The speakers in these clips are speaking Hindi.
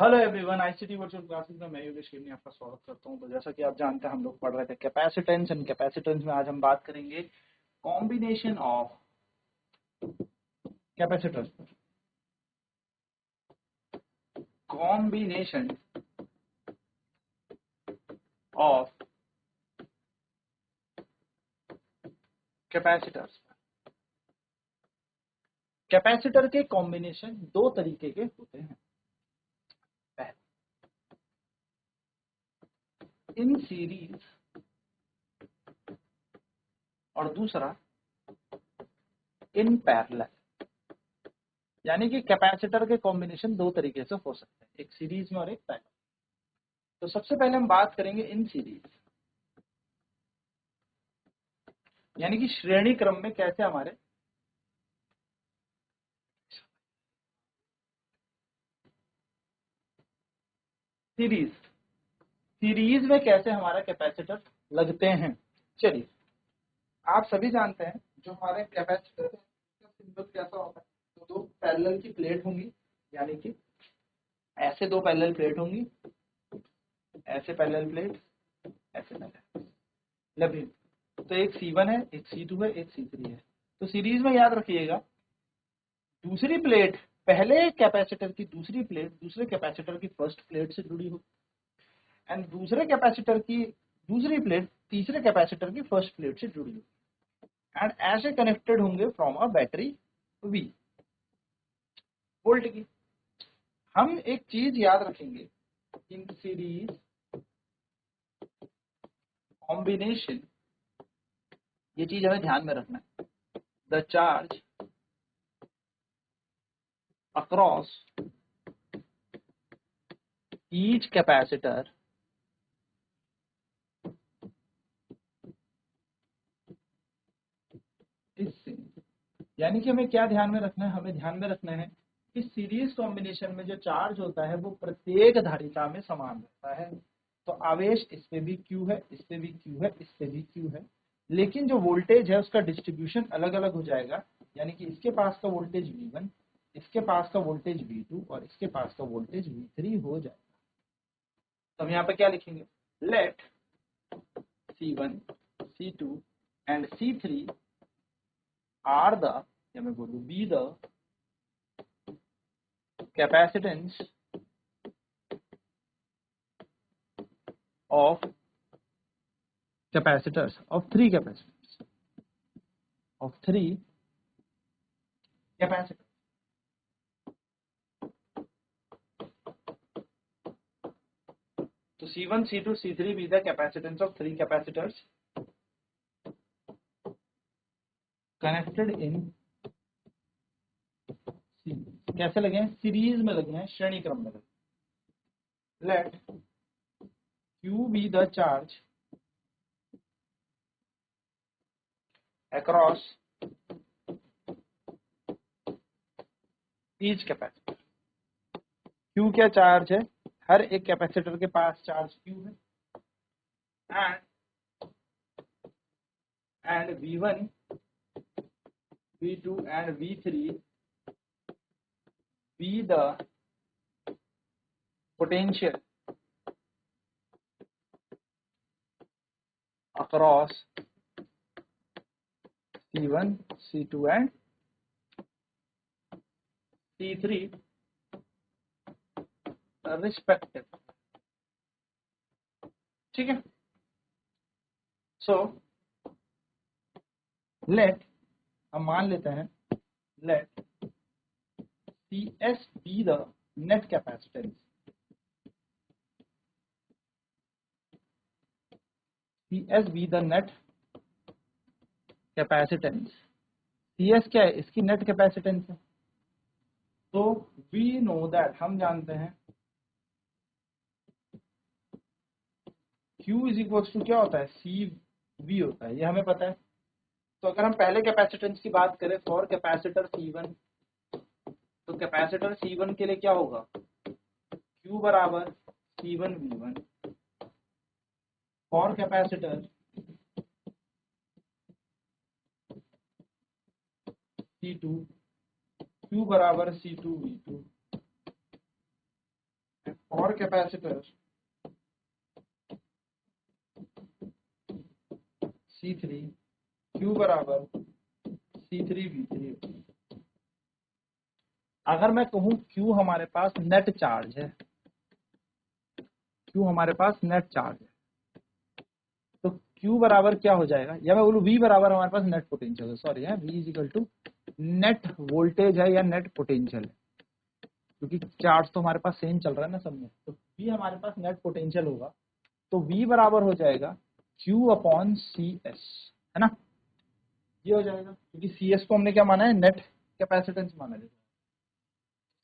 Hello everyone, ICT virtual classes में मैं योगेश किरनी आपका स्वागत करता हूं। तो जैसा कि आप जानते हैं हम लोग पढ़ रहे थे कैपेसिटेंस एंड कैपेसिटेंस में आज हम बात करेंगे कॉम्बिनेशन ऑफ कैपेसिटर्स पर। Combination of capacitors. कैपेसिटर के कॉम्बिनेशन दो तरीके के होते हैं, पहला इन सीरीज और दूसरा इन पैरेलल। यानी कि कैपेसिटर के कॉम्बिनेशन दो तरीके से हो सकते हैं, एक सीरीज में और एक पैरेलल। तो सबसे पहले हम बात करेंगे इन सीरीज, यानी कि श्रेणी क्रम में कैसे हमारे सीरीज में कैसे हमारा कैपेसिटर लगते हैं। चलिए, आप सभी जानते हैं जो हमारे कैपेसिटर का सिंबल कैसा होता है। तो दो पैरेलल की प्लेट होंगी, यानी कि ऐसे दो पैरेलल प्लेट होंगी, ऐसे पैरेलल प्लेट, ऐसे पैरेलल लभी। तो एक C1 है, एक C2 है, एक C3 है। तो सीरीज में याद रखिएगा, दूसरी प्लेट पहले कैपेसिटर की दूसरी प्लेट दूसरे कैपेसिटर की फर्स्ट प्लेट से जुड़ी हो, एंड दूसरे कैपेसिटर की दूसरी प्लेट तीसरे कैपेसिटर की फर्स्ट प्लेट से जुड़ी हो, एंड ऐसे कनेक्टेड होंगे from a battery V volt की। हम एक चीज याद रखेंगे, इन सीरीज कॉम्बिनेशन, ये चीज हमें ध्यान में रखना है। The charge across each capacitor is same. यानी कि हमें क्या ध्यान में रखना है, हमें ध्यान में रखना है कि सीरीज कॉम्बिनेशन में जो चार्ज होता है वो प्रत्येक धारिता में समान रहता है। तो आवेश इस पे भी Q है, इस पे भी Q है, इस पे भी Q है, लेकिन जो वोल्टेज है उसका डिस्ट्रीब्यूशन अलग अलग हो जाएगा। यानी कि इसके पास का वोल्टेज V1, इसके पास का वोल्टेज V2 और इसके पास का वोल्टेज V3 हो जाएगा। तो हम यहाँ पे क्या लिखेंगे, late C1, C2 and C3 are the, या मैं बोलूँ be the capacitance of capacitors of three capacitors of three capacitors. So C1, C2, C3 be the capacitance of three capacitors connected in series. कैसे लगे हैं, सीरीज में लगे हैं, श्रेणी क्रम में लगे। Let Q be the charge across each capacitor. Q क्या चार्ज है, हर एक कैपेसिटर के पास चार्ज Q है, and V1, V2 and V3 be the potential across C1, C2 and C3 respective। ठीक है। सो लेट, हम मान लेते हैं, let CS be the net capacitance, CS be the net capacitance। CS क्या है, इसकी नेट कैपेसिटेंस है। तो वी नो दैट, हम जानते हैं Q इज इक्वल टू क्या होता है, CV होता है, ये हमें पता है। तो अगर हम पहले कैपेसिटेंस की बात करें फॉर कैपेसिटर C1, तो कैपेसिटर C1 के लिए क्या होगा, Q बराबर C1V1। For capacitor C2, Q बराबर C2V2। और कैपेसिटर C3 Q बराबर C3V3। अगर मैं कहूं Q हमारे पास नेट चार्ज है, Q हमारे पास नेट चार्ज है, तो Q बराबर क्या हो जाएगा, या मैं बोलूं V बराबर हमारे पास नेट पोटेंशियल है, सॉरी है, V is equal to net voltage है या नेट पोटेंशियल है, क्योंकि चार्ज तो हमारे पास सेम चल रहा है ना सब में, तो V हमारे पास नेट पोटेंशियल होगा, तो V बराबर हो जाएगा Q अपॉन CS, है ना, ये हो जाएगा, क्योंकि CS को हमने क्या माना है, नेट कैपेसिटेंस माना है,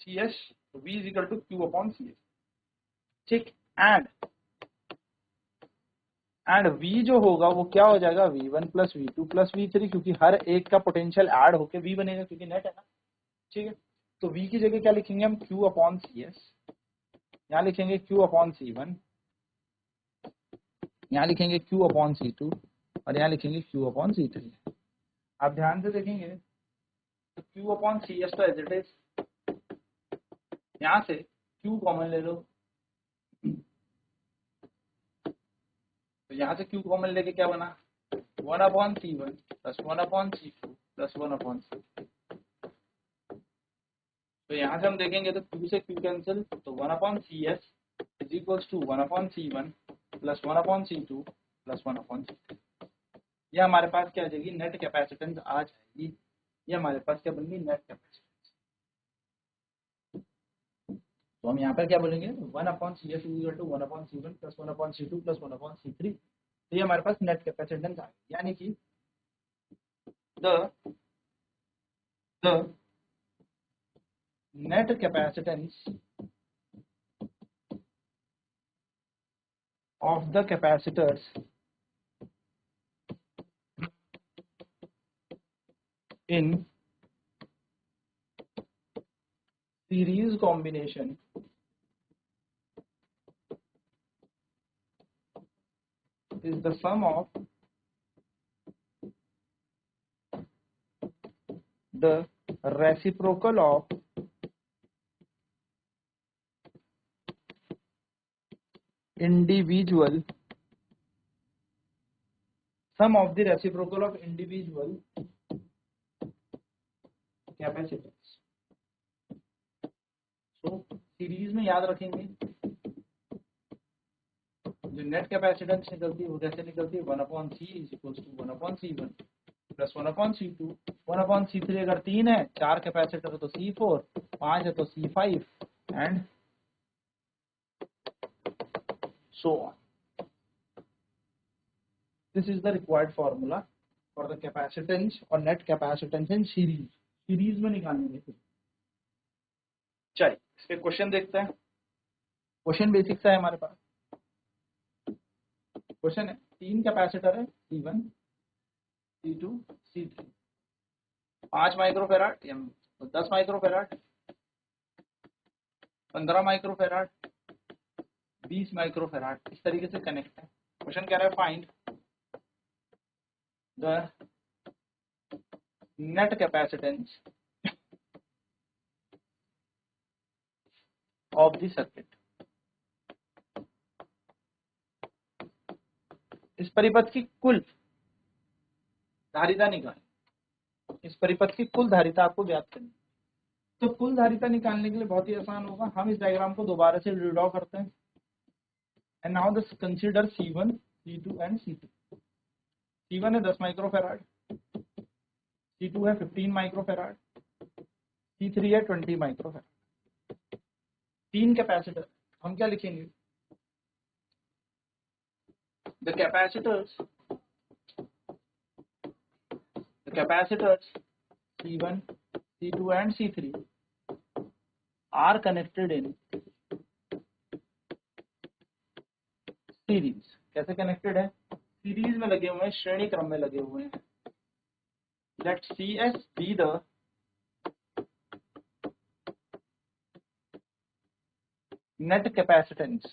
CS, तो V is equal to Q upon CS, ठीक। एंड V जो होगा वो क्या हो जाएगा, V1 plus V2 plus V3, क्योंकि हर एक का पोटेंशियल ऐड होके V बनेगा, क्योंकि नेट है ना, ठीक है। तो V की जगह क्या लिखेंगे हम, Q अपॉन CS, यहाँ लिखेंगे Q अपॉन C1, यहाँ लिखेंगे Q अपॉन C2, और यहाँ लिखेंगे Q अपॉन C3। आप ध्यान से देखेंगे तो Q अपॉन CS तो एज इट इज, यहाँ से Q कॉमन ले लो, तो यहाँ से Q कॉमन लेके क्या बना, 1 upon C1 plus 1 upon C2 plus 1 upon C3। तो यहाँ से हम देखेंगे तो Q से Q कैंसिल, तो 1 upon CS is equals to 1 upon C1 plus 1 upon C2 plus 1 upon C3। ये हमारे पास क्या आ जाएगी, नेट कैपेसिटेंस आ जाएगी, ये हमारे पास क्या बन गई, नेट कैपेसिटेंस। तो हम यहाँ पर क्या बोलेंगे, 1 upon CS is equal to 1 upon C1 plus 1 upon C2 plus 1 upon C3। तो ये हमारे पास नेट कैपेसिटेंस आ गई, यानी कि the net capacitance of the capacitors in series combination is the sum of the reciprocal of individual sum of the reciprocal of individual capacitors। तो सीरीज में याद रखेंगे जो नेट कैपेसिटेंस निकलती है वो कैसे निकलती है, 1 upon C is equal to 1 upon C1 plus 1 upon C2, 1 upon C3, अगर 3 है, 4 कैपेसिटर है तो C4, 5 है तो C5 and so on। This is the required formula for the capacitance or net capacitance in series। Series में निकालेंगे। चलिए इस पे क्वेश्चन देखते हैं। क्वेश्चन बेसिक सा है हमारे पास। क्वेश्चन है 3 कैपेसिटर है C1 C2 C3, 5 माइक्रोफेराड या 10 माइक्रोफेराड, 15 माइक्रोफेराड, 20 माइक्रोफेराड, इस तरीके से कनेक्ट है। क्वेश्चन कह रहा है find the net capacitance of the circuit. इस परिपथ की कुल धारिता निकालें। इस परिपथ की कुल धारिता आपको ज्ञात करनी। तो कुल धारिता निकालने के लिए बहुत ही आसान होगा, हम इस डायग्राम को दोबारा से रीड्रॉ करते हैं। And now this consider C1 C2 and C3। C1 है 10 माइक्रोफेराड, C2 है 15 माइक्रोफेराड, C3 है 20 माइक्रोफेराड। 3 कैपेसिटर, हम क्या लिखेंगे, the capacitors C1 C2 and C3 are connected in series। कैसे कनेक्टेड है, सीरीज में लगे हुए हैं, श्रेणी क्रम में लगे हुए हैं। Let CS be the net capacitance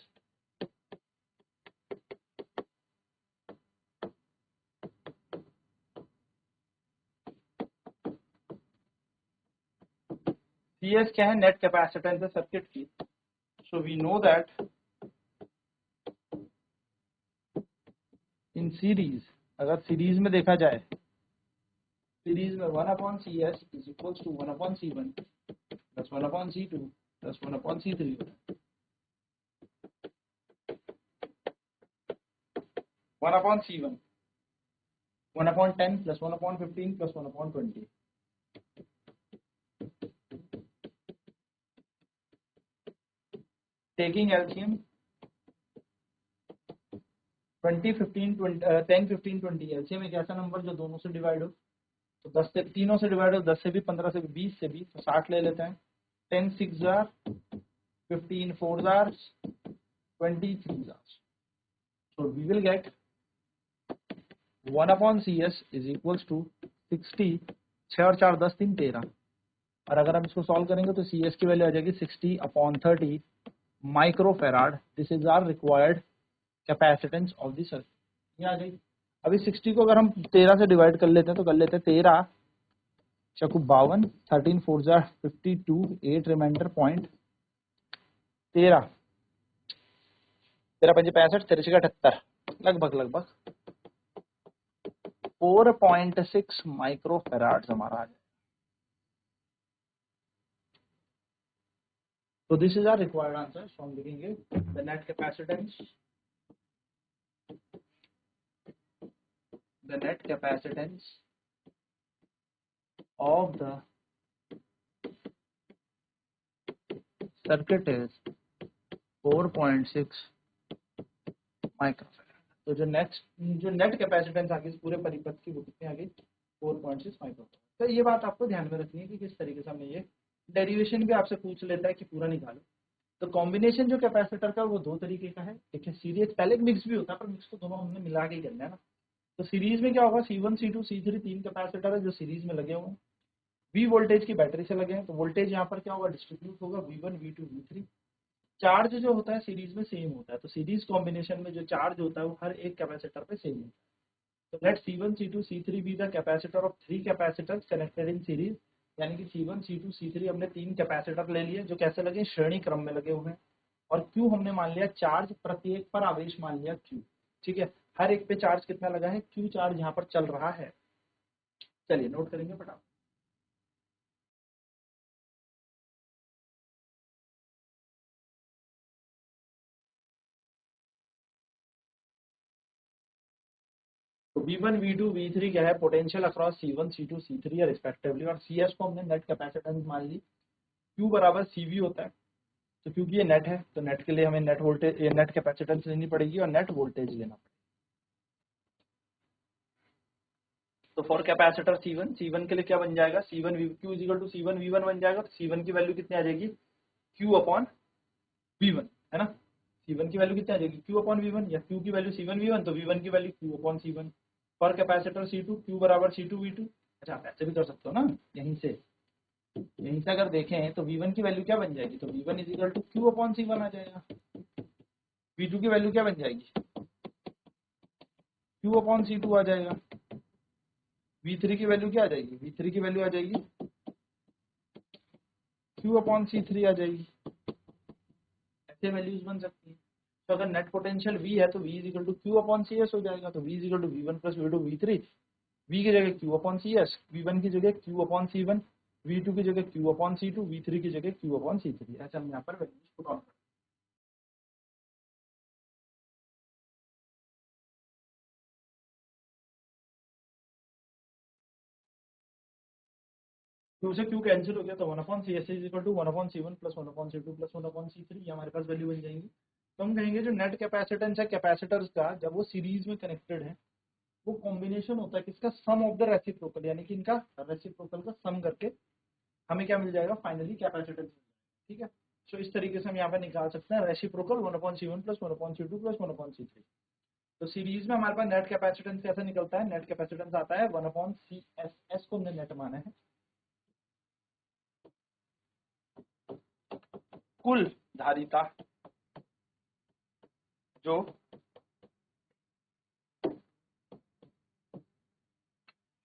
CS क्या है, नेट कैपेसिटेंस है सर्किट की, So we know that in series, अगर सीरीज में देखा जाए, सीरीज में 1/CS is equals to 1/C1 plus 1/C2 plus 1/C3 होता है. 1/C1 1/10 plus 1/15 plus 1/20. Taking LCM 20, 15, 20, 10, 15, 20. LCM एक ऐसा नंबर जो दोनों से डिवाइड हो, तो 10 से तीनों से डिवाइड हो, 10 से भी, 15 से भी, 20 से भी, तो 60 ले लेते हैं. 10 6 jar, 15 4 jar, 20 3 jar. So we will get 1/CS is equals to 60. 6 और 4 10 3 13. और अगर हम इसको सॉल्व करेंगे तो CS की वैल्यू आ जाएगी 60/30 microfarad. This is our required capacitance of the circuit. ये आ जाएगी. अभी 60 को अगर हम 13 से डिवाइड कर लेते हैं तो कर लेते हैं 13 चकू 52, 13 4 जार 52, 8 रिमाइंडर पॉइंट 13 5 65, 13 78, लगभग 4.6 माइक्रोफेराड हमारा आ जाएगा. So this is our required answer. So हम लिखेंगे the net capacitance of the circuit is 4.6 microfarad. तो जो नेट कैपेसिटेंस आ गई इस पूरे परिपथ की वो कितनी आ गई? 4.6 माइक्रोफेराड. तो ये बात आपको ध्यान में रखनी है कि किस तरीके से हमें ये डेरिवेशन भी आपसे पूछ लेता है कि पूरा निकालो. तो कॉम्बिनेशन जो कैपेसिटर का वो दो तरीके का है. एक है सीरीज, पहले एक मिक्स भी होता है पर मिक्स तो दोनों हमने मिला के ही करना है ना. तो सीरीज में क्या होगा, C1 C2 C3 तीन कैपेसिटर है जो सीरीज में लगे हुए हैं. V वोल्टेज की बैटरी से लगे हैं तो वोल्टेज यहाँ पर क्या होगा, डिस्ट्रीब्यूट होगा V1 V2 V3. चार्ज जो होता है सीरीज में सेम होता है. तो सीरीज कॉम्बिनेशन में जो चार्ज होता है वो हर एक कैपेसिटर पे सेम होता है. तो let C1 C2 C3 be the capacitor of 3 capacitors connected in series. यानी कि C1 C2 C3 हमने तीन कैपेसिटर ले लिए जो कैसे लगे, श्रेणी क्रम में लगे हुए हैं. और Q हमने मान लिया चार्ज, प्रत्येक पर आवेश मान लिया Q. ठीक है, हर एक पे चार्ज कितना लगा है, Q चार्ज यहाँ पर चल रहा है. चलिए नोट करेंगे फटाफट. तो V1 V2 V3 क्या है, potential across C1 C2 C3 respectively. और CS को हमने नेट कैपेसिटेंस मान ली. Q बराबर CV होता है. तो क्योंकि ये नेट है तो नेट के लिए हमें नेट वोल्टेज, नेट कैपेसिटेंस लेनी पड़ेगी और नेट वोल्टेज लेना पड़ेगा. तो फॉर कैपेसिटर C1 के लिए क्या बन जाएगा, C1 Q is equal to C1 V1 बन जाएगा. तो C1 की वैल्यू कितनी आ जाएगी, Q अपॉन V1, है ना. C1 की वैल्यू कितनी आ जाएगी, Q अपॉन V1, या Q की वैल्यू C1 V1 तो V1 की value Q upon C1. For capacitor C2 Q बराबर C2 V2. अच्छा आप ऐसे भी कर सकते हो ना, यहीं से अगर देखें तो V1 की वैल्यू क्या बन जाएगी, तो V1 is equal to Q upon C1 आ जाएगा. V2 की वैल्यू क्या बन जाएगी, Q अपॉन C2 आ जाएगा. V3 की वैल्यू क्या आ जाएगी, V3 की वैल्यू आ जाएगी Q अपॉन C3 आ जाएगी. ऐसे वैल्यूज बन सकती है. तो अगर नेट पोटेंशियल V है तो V is equal to Q upon CS हो जाएगा. तो V is equal to V1 plus V2 V3. V की जगह Q अपॉन CS, V1 की जगह Q अपॉन C1, V2 की जगह Q अपॉन C2, V3 की जगह Q अपॉन C3. ऐसे हम यहाँ पर वैल्यूज पुट ऑन. Q से Q कैंसिल हो गया तो 1 upon CS is equal to 1 upon C1 plus 1 upon C2 plus 1 upon C3. ये हमारे पास वैल्यू बन जाएंगी. तो हम कहेंगे जो नेट कैपेसिटेंस है कैपेसिटर्स का, जब वो सीरीज में कनेक्टेड है, वो कॉम्बिनेशन होता है किसका, सम ऑफ द रेसिप्रोकल. यानी कि इनका रेसिप्रोकल का सम करके हमें क्या मिल जाएगा, फाइनली कैपेसिटेंस. ठीक है. सो इस तरीके से हम यहाँ पे निकाल सकते हैं reciprocal 1/C1 plus 1/C2 plus 1/C3. तो सीरीज में हमारे पास नेट कैपेसिटेंस कैसे निकलता है, नेट कैपेसिटेंस आता है 1/CS को हमने नेट माना है, कुल धारिता जो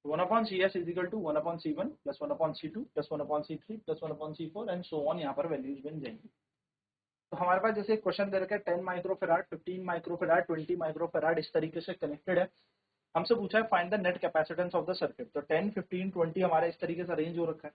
1/CS is equal to 1/C1 plus 1/C2 plus 1/C3 plus 1/C4 and so on. यहाँ पर वैल्यूज बन जाएंगी. तो हमारे पास जैसे क्वेश्चन दे रखा है 10 माइक्रोफेराड, 15 माइक्रोफेराड, 20 माइक्रोफेराड इस तरीके से कनेक्टेड है। हमसे पूछा है find the net capacitance of the circuit. तो 10, 15, 20 हमारा इस तरीके से अरेंज हो रखा है।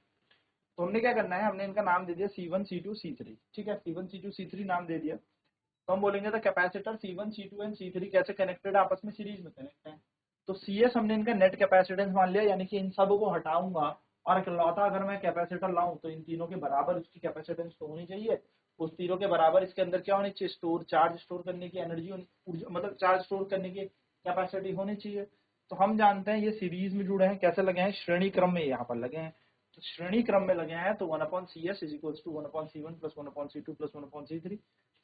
तो हमने क्या करना है, हमने इनका नाम दे दिया C1, C2, C3। ठीक है, C1, C2, C3 नाम दे दिया। तो हम बोलेंगे the capacitor C1, C2 and C3 कैसे कनेक्टेड, आपस में सीरीज में कनेक्ट है। तो CS हमने इनका नेट कैपेसिटेंस मान लिया, यानी कि इन सब को हटाऊंगा और इकलौता अगर मैं कैपेसिटर लाऊं तो इन तीनों के बराबर उसकी कैपेसिटेंस तो होनी चाहिए। उस तीनों के बराबर इसके अंदर क्या होनी चाहिए, स्टोर चार्ज स्टोर करने की एनर्जी, मतलब चार्ज स्टोर करने की कैपेसिटी होनी चाहिए। तो हम जानते हैं ये सीरीज में जुड़े हैं, कैसे लगे हैं, श्रेणी क्रम में यहाँ पर लगे हैं। तो श्रेणी क्रम में लगे हैं तो 1/CS is equal to 1/C1 plus 1/C2 plus 1/C3।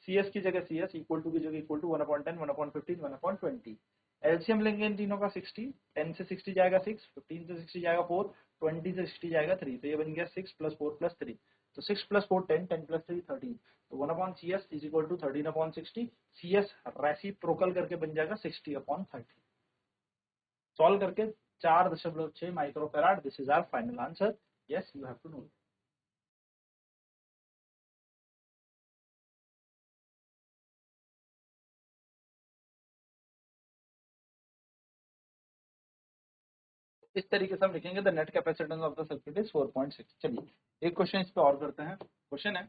CS की जगह CS, इक्वल टू की जगह इक्वल टू 1/10, 1/15, 1/20। एलसीएम लेंगे इन तीनों का 60, 10 से 60 जाएगा 6, 15 से 60 जाएगा 4, 20 से 60 जाएगा 3। तो ये बन गया 6 प्लस 4 प्लस 3। तो 6 प्लस 4 10, 10 प्लस 3 13। तो 1/CS is equal to 13/60। CS reciprocal करके बन जाएगा 60/30। सॉल्व करके 4.6 microfarad. This is our final answer. Yes, you have to know. इस तरीके से हम लिखेंगे the net capacitance of the circuit is 4.6। चलिए एक क्वेश्चन इस पे और करते हैं। क्वेश्चन है,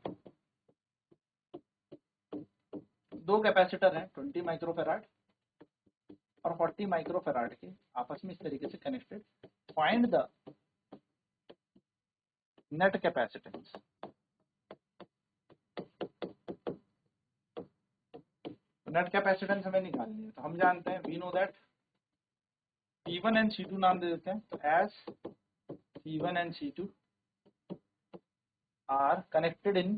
दो कैपेसिटर हैं 20 माइक्रोफेराड और 40 माइक्रोफेराड के आपस में इस तरीके से connected. Find the net capacitance. Net capacitance हमें निकालनी है, तो हम जानते हैं we know that C1 and C2 नाम दे देते हैं। तो as C1 and C2 are connected in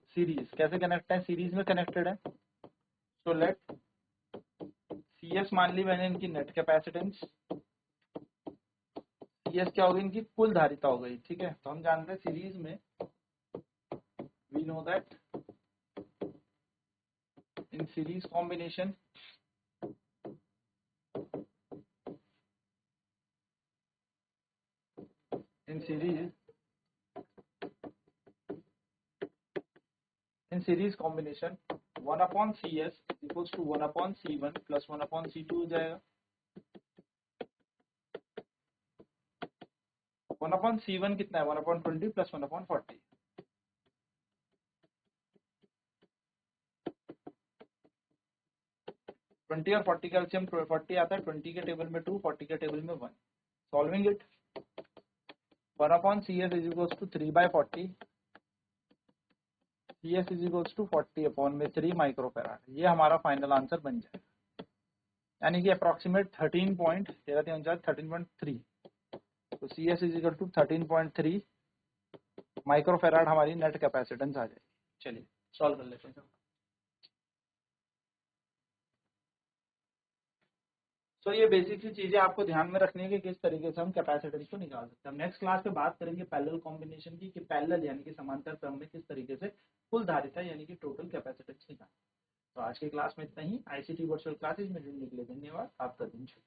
series. कैसे कनेक्ट है, सीरीज में कनेक्टेड है। सो लेट CS मान ली मैंने इनकी नेट कैपेसिटेंस, CS क्या होगी, इनकी कुल धारिता हो गई। ठीक है, तो हम जानते हैं सीरीज में we know that in series combination in series combination 1/CS equals to 1/C1 plus 1/C2 हो जाएगा। 1/C1 कितना है, 1/20 प्लस 1/40। ट्वेंटी और 40 का एलसीएम 40 आता है, 20 के टेबल में 2, 40 के टेबल में 1। Solving it 1/CS is equals to 3/40, CS is equals to 40/3 microfarad. ये हमारा फाइनल आंसर बन जाएगा, यानी कि अप्रॉक्सीमेट 13.3। तो CS is equal to 13.3 microfarad हमारी नेट कैपेसिटेंस आ जाएगी। चलिए सॉल्व कर लेते हैं। तो ये बेसिक सी चीजें आपको ध्यान में रखनी है कि किस तरीके से हम कैपेसिटेंस को निकाल सकते हैं। हम नेक्स्ट क्लास में बात करेंगे पैरेलल कॉम्बिनेशन की, कि पैरेलल यानी कि समांतर क्रम में किस तरीके से कुल धारिता यानी कि टोटल कैपेसिटेंस निकालें। तो आज की क्लास में इतना ही। ICT वर्चुअल क्लासेज में जुड़ने के लिए धन्यवाद। आपका दिन शुभ।